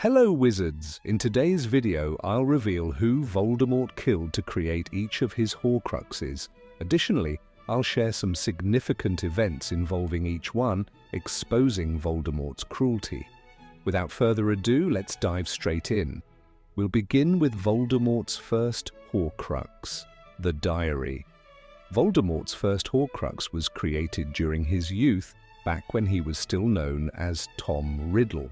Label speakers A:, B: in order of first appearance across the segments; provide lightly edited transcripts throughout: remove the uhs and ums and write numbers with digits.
A: Hello wizards! In today's video, I'll reveal who Voldemort killed to create each of his Horcruxes. Additionally, I'll share some significant events involving each one, exposing Voldemort's cruelty. Without further ado, let's dive straight in. We'll begin with Voldemort's first Horcrux, the Diary. Voldemort's first Horcrux was created during his youth, back when he was still known as Tom Riddle.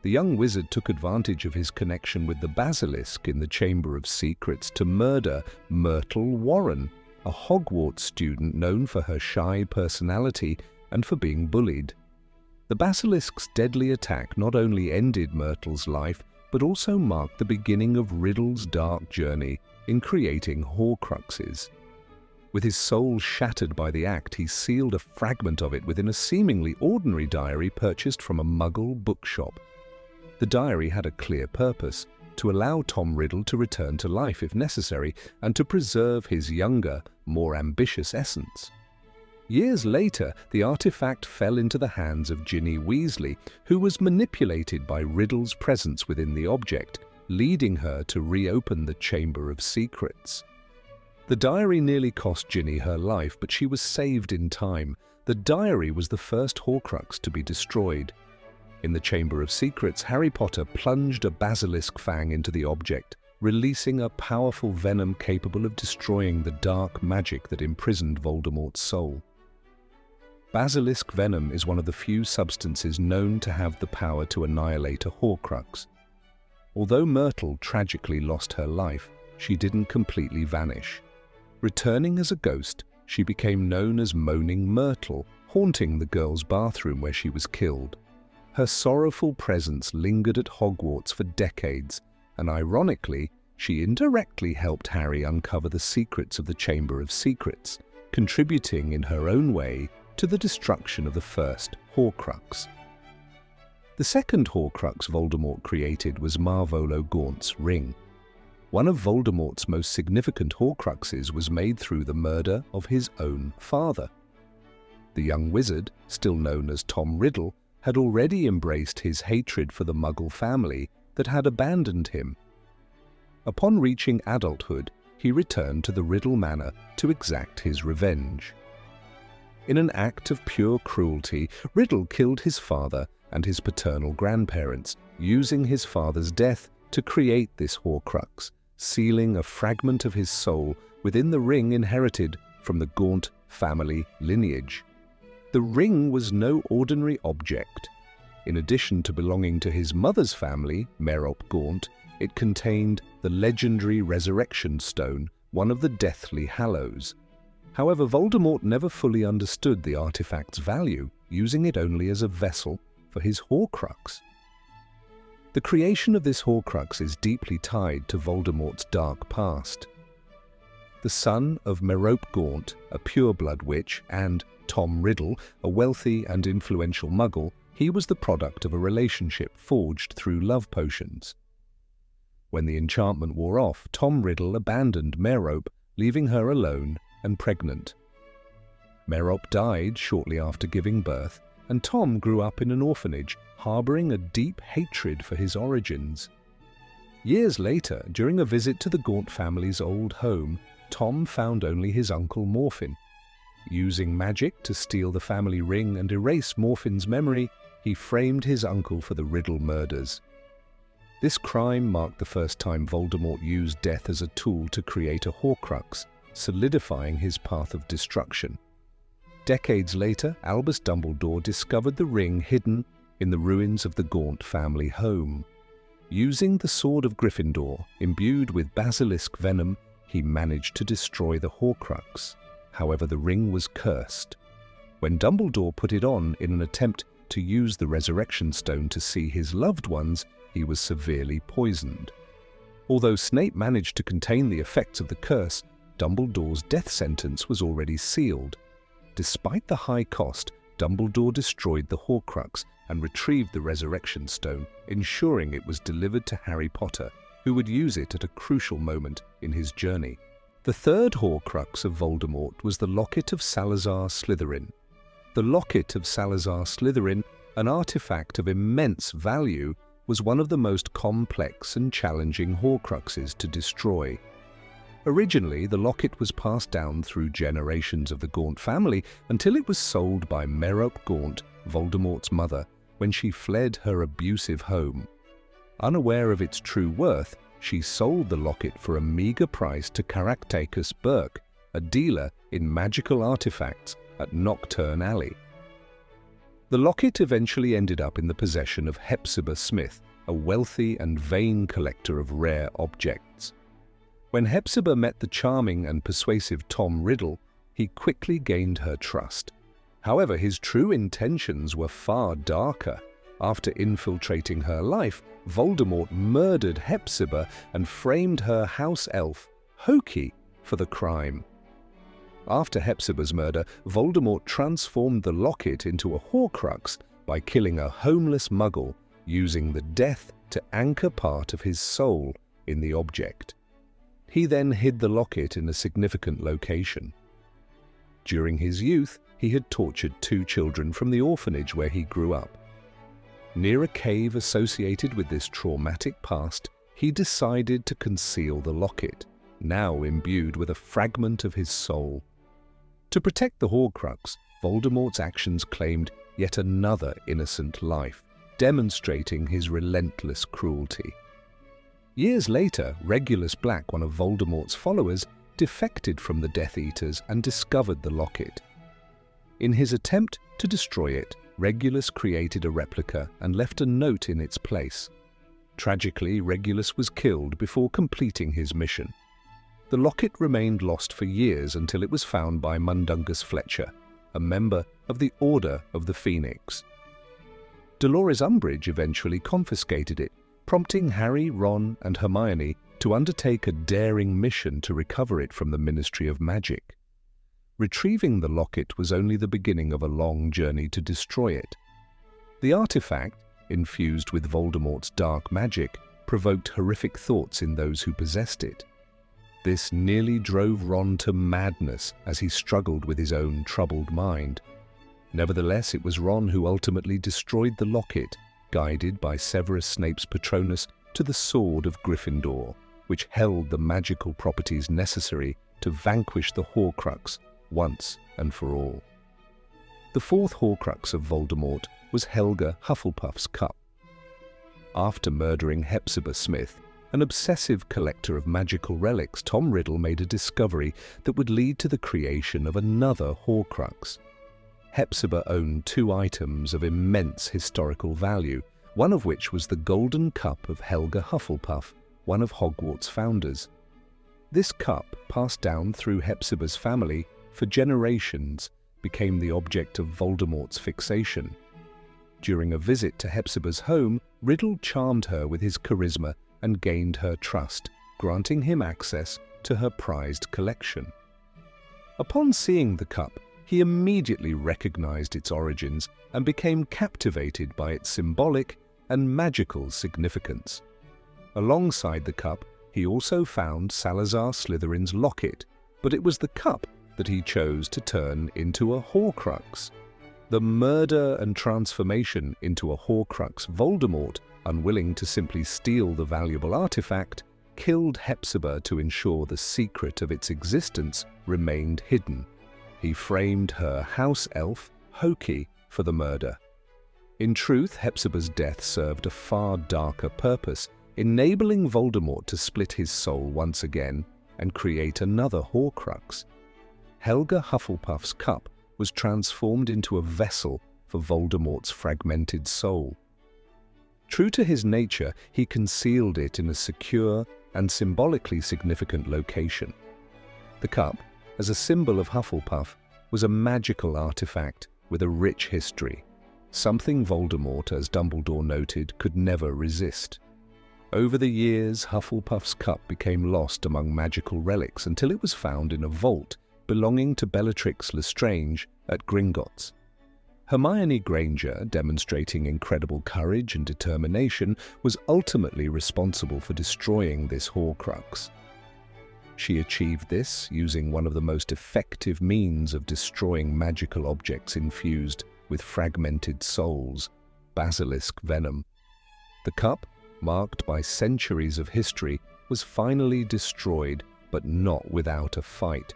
A: The young wizard took advantage of his connection with the basilisk in the Chamber of Secrets to murder Myrtle Warren, a Hogwarts student known for her shy personality and for being bullied. The basilisk's deadly attack not only ended Myrtle's life, but also marked the beginning of Riddle's dark journey in creating Horcruxes. With his soul shattered by the act, he sealed a fragment of it within a seemingly ordinary diary purchased from a Muggle bookshop. The diary had a clear purpose: to allow Tom Riddle to return to life if necessary and to preserve his younger, more ambitious essence. Years later, the artifact fell into the hands of Ginny Weasley, who was manipulated by Riddle's presence within the object, leading her to reopen the Chamber of Secrets. The diary nearly cost Ginny her life, but she was saved in time. The diary was the first Horcrux to be destroyed. In the Chamber of Secrets, Harry Potter plunged a basilisk fang into the object, releasing a powerful venom capable of destroying the dark magic that imprisoned Voldemort's soul. Basilisk venom is one of the few substances known to have the power to annihilate a Horcrux. Although Myrtle tragically lost her life, she didn't completely vanish. Returning as a ghost, she became known as Moaning Myrtle, haunting the girls' bathroom where she was killed. Her sorrowful presence lingered at Hogwarts for decades, and ironically, she indirectly helped Harry uncover the secrets of the Chamber of Secrets, contributing in her own way to the destruction of the first Horcrux. The second Horcrux Voldemort created was Marvolo Gaunt's ring. One of Voldemort's most significant Horcruxes was made through the murder of his own father. The young wizard, still known as Tom Riddle, had already embraced his hatred for the Muggle family that had abandoned him. Upon reaching adulthood, he returned to the Riddle Manor to exact his revenge. In an act of pure cruelty, Riddle killed his father and his paternal grandparents, using his father's death to create this Horcrux, sealing a fragment of his soul within the ring inherited from the Gaunt family lineage. The ring was no ordinary object. In addition to belonging to his mother's family, Merop Gaunt, it contained the legendary Resurrection Stone, one of the Deathly Hallows. However, Voldemort never fully understood the artifact's value, using it only as a vessel for his Horcrux. The creation of this Horcrux is deeply tied to Voldemort's dark past. The son of Merop Gaunt, a pureblood witch, and Tom Riddle, a wealthy and influential Muggle, he was the product of a relationship forged through love potions. When the enchantment wore off, Tom Riddle abandoned Merop, leaving her alone and pregnant. Merop died shortly after giving birth, and Tom grew up in an orphanage, harboring a deep hatred for his origins. Years later, during a visit to the Gaunt family's old home, Tom found only his uncle Morphin. Using magic to steal the family ring and erase Morphin's memory, he framed his uncle for the Riddle murders. This crime marked the first time Voldemort used death as a tool to create a Horcrux, solidifying his path of destruction. Decades later, Albus Dumbledore discovered the ring hidden in the ruins of the Gaunt family home. Using the Sword of Gryffindor, imbued with basilisk venom, he managed to destroy the Horcrux. However, the ring was cursed. When Dumbledore put it on in an attempt to use the Resurrection Stone to see his loved ones, he was severely poisoned. Although Snape managed to contain the effects of the curse, Dumbledore's death sentence was already sealed. Despite the high cost, Dumbledore destroyed the Horcrux and retrieved the Resurrection Stone, ensuring it was delivered to Harry Potter, who would use it at a crucial moment in his journey. The third Horcrux of Voldemort was the Locket of Salazar Slytherin. The Locket of Salazar Slytherin, an artifact of immense value, was one of the most complex and challenging Horcruxes to destroy. Originally, the locket was passed down through generations of the Gaunt family until it was sold by Merope Gaunt, Voldemort's mother, when she fled her abusive home. Unaware of its true worth, she sold the locket for a meager price to Caractacus Burke, a dealer in magical artifacts at Nocturne Alley. The locket eventually ended up in the possession of Hepzibah Smith, a wealthy and vain collector of rare objects. When Hepzibah met the charming and persuasive Tom Riddle, he quickly gained her trust. However, his true intentions were far darker. After infiltrating her life, Voldemort murdered Hepzibah and framed her house elf, Hokey, for the crime. After Hepzibah's murder, Voldemort transformed the locket into a Horcrux by killing a homeless muggle, using the death to anchor part of his soul in the object. He then hid the locket in a significant location. During his youth, he had tortured 2 children from the orphanage where he grew up. Near a cave associated with this traumatic past, he decided to conceal the locket, now imbued with a fragment of his soul. To protect the Horcrux, Voldemort's actions claimed yet another innocent life, demonstrating his relentless cruelty. Years later, Regulus Black, one of Voldemort's followers, defected from the Death Eaters and discovered the locket. In his attempt to destroy it, Regulus created a replica and left a note in its place. Tragically, Regulus was killed before completing his mission. The locket remained lost for years until it was found by Mundungus Fletcher, a member of the Order of the Phoenix. Dolores Umbridge eventually confiscated it, prompting Harry, Ron, and Hermione to undertake a daring mission to recover it from the Ministry of Magic. Retrieving the locket was only the beginning of a long journey to destroy it. The artifact, infused with Voldemort's dark magic, provoked horrific thoughts in those who possessed it. This nearly drove Ron to madness as he struggled with his own troubled mind. Nevertheless, it was Ron who ultimately destroyed the locket, guided by Severus Snape's Patronus to the Sword of Gryffindor, which held the magical properties necessary to vanquish the Horcrux once and for all. The 4th Horcrux of Voldemort was Helga Hufflepuff's cup. After murdering Hepzibah Smith, an obsessive collector of magical relics, Tom Riddle made a discovery that would lead to the creation of another Horcrux. Hepzibah owned 2 items of immense historical value, one of which was the golden cup of Helga Hufflepuff, one of Hogwarts' founders. This cup, passed down through Hepzibah's family for generations, became the object of Voldemort's fixation. During a visit to Hepzibah's home, Riddle charmed her with his charisma and gained her trust, granting him access to her prized collection. Upon seeing the cup, he immediately recognized its origins and became captivated by its symbolic and magical significance. Alongside the cup, he also found Salazar Slytherin's locket, but it was the cup that he chose to turn into a Horcrux. The murder and transformation into a Horcrux Voldemort, unwilling to simply steal the valuable artifact, killed Hepzibah to ensure the secret of its existence remained hidden. He framed her house elf, Hokey, for the murder. In truth, Hepzibah's death served a far darker purpose, enabling Voldemort to split his soul once again and create another Horcrux. Helga Hufflepuff's cup was transformed into a vessel for Voldemort's fragmented soul. True to his nature, he concealed it in a secure and symbolically significant location. The cup, as a symbol of Hufflepuff, was a magical artifact with a rich history, something Voldemort, as Dumbledore noted, could never resist. Over the years, Hufflepuff's cup became lost among magical relics until it was found in a vault belonging to Bellatrix Lestrange at Gringotts. Hermione Granger, demonstrating incredible courage and determination, was ultimately responsible for destroying this Horcrux. She achieved this using one of the most effective means of destroying magical objects infused with fragmented souls, basilisk venom. The cup, marked by centuries of history, was finally destroyed, but not without a fight.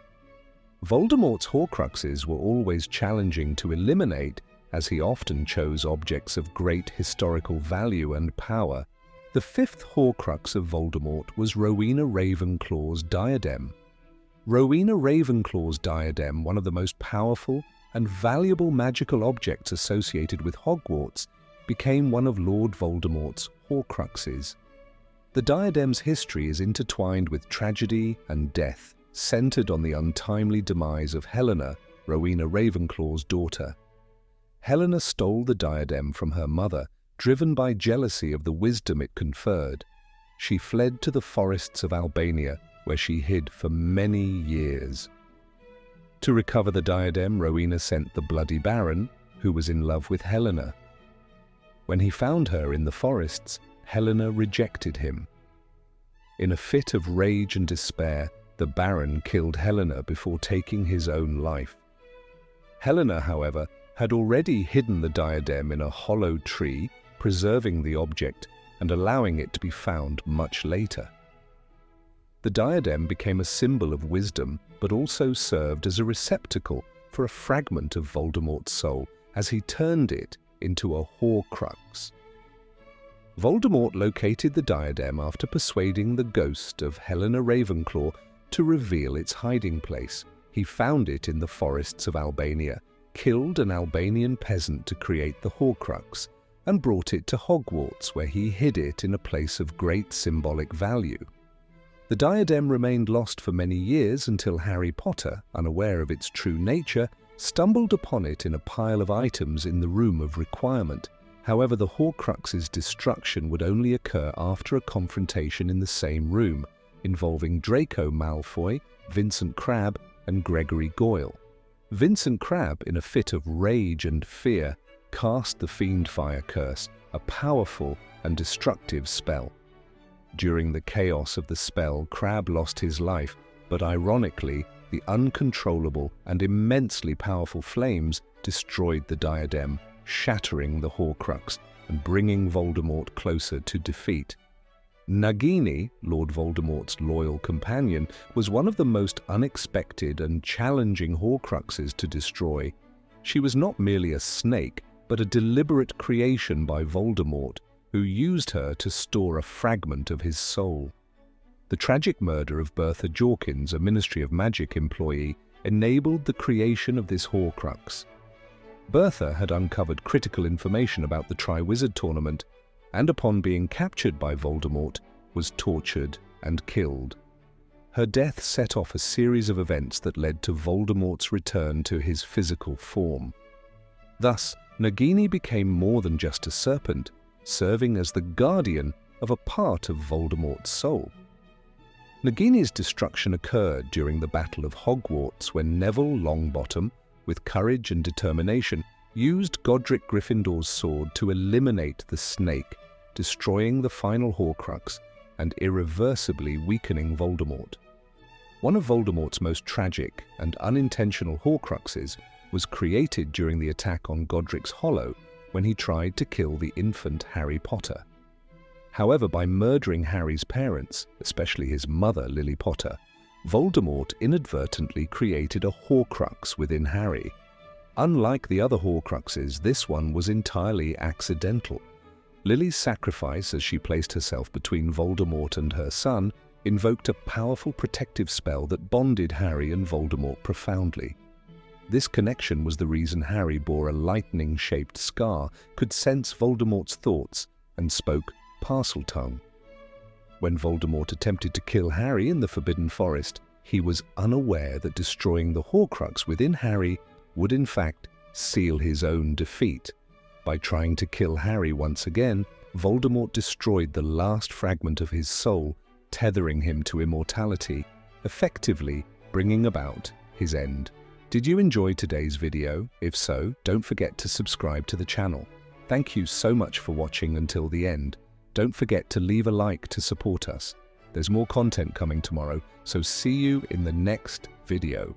A: Voldemort's Horcruxes were always challenging to eliminate, as he often chose objects of great historical value and power. The fifth Horcrux of Voldemort was Rowena Ravenclaw's diadem. Rowena Ravenclaw's diadem, one of the most powerful and valuable magical objects associated with Hogwarts, became one of Lord Voldemort's Horcruxes. The diadem's history is intertwined with tragedy and death, centered on the untimely demise of Helena, Rowena Ravenclaw's daughter. Helena stole the diadem from her mother, driven by jealousy of the wisdom it conferred. She fled to the forests of Albania, where she hid for many years. To recover the diadem, Rowena sent the Bloody Baron, who was in love with Helena. When he found her in the forests, Helena rejected him. In a fit of rage and despair, the Baron killed Helena before taking his own life. Helena, however, had already hidden the diadem in a hollow tree, preserving the object and allowing it to be found much later. The diadem became a symbol of wisdom, but also served as a receptacle for a fragment of Voldemort's soul as he turned it into a Horcrux. Voldemort located the diadem after persuading the ghost of Helena Ravenclaw to reveal its hiding place. He found it in the forests of Albania, killed an Albanian peasant to create the Horcrux, and brought it to Hogwarts, where he hid it in a place of great symbolic value. The diadem remained lost for many years until Harry Potter, unaware of its true nature, stumbled upon it in a pile of items in the Room of Requirement. However, the Horcrux's destruction would only occur after a confrontation in the same room, involving Draco Malfoy, Vincent Crabbe, and Gregory Goyle. Vincent Crabbe, in a fit of rage and fear, cast the Fiendfire Curse, a powerful and destructive spell. During the chaos of the spell, Crabbe lost his life, but ironically, the uncontrollable and immensely powerful flames destroyed the diadem, shattering the Horcrux and bringing Voldemort closer to defeat. Nagini, Lord Voldemort's loyal companion, was one of the most unexpected and challenging Horcruxes to destroy. She was not merely a snake, but a deliberate creation by Voldemort, who used her to store a fragment of his soul. The tragic murder of Bertha Jorkins, a Ministry of Magic employee, enabled the creation of this Horcrux. Bertha had uncovered critical information about the Triwizard Tournament, and upon being captured by Voldemort, was tortured and killed. Her death set off a series of events that led to Voldemort's return to his physical form. Thus, Nagini became more than just a serpent, serving as the guardian of a part of Voldemort's soul. Nagini's destruction occurred during the Battle of Hogwarts when Neville Longbottom, with courage and determination, used Godric Gryffindor's sword to eliminate the snake, destroying the final Horcrux and irreversibly weakening Voldemort. One of Voldemort's most tragic and unintentional Horcruxes was created during the attack on Godric's Hollow when he tried to kill the infant Harry Potter. However, by murdering Harry's parents, especially his mother, Lily Potter, Voldemort inadvertently created a Horcrux within Harry. Unlike the other Horcruxes, this one was entirely accidental. Lily's sacrifice, as she placed herself between Voldemort and her son, invoked a powerful protective spell that bonded Harry and Voldemort profoundly. This connection was the reason Harry bore a lightning-shaped scar, could sense Voldemort's thoughts, and spoke Parseltongue. When Voldemort attempted to kill Harry in the Forbidden Forest, he was unaware that destroying the Horcrux within Harry would in fact seal his own defeat. By trying to kill Harry once again, Voldemort destroyed the last fragment of his soul, tethering him to immortality, effectively bringing about his end. Did you enjoy today's video? If so, don't forget to subscribe to the channel. Thank you so much for watching until the end. Don't forget to leave a like to support us. There's more content coming tomorrow, so see you in the next video.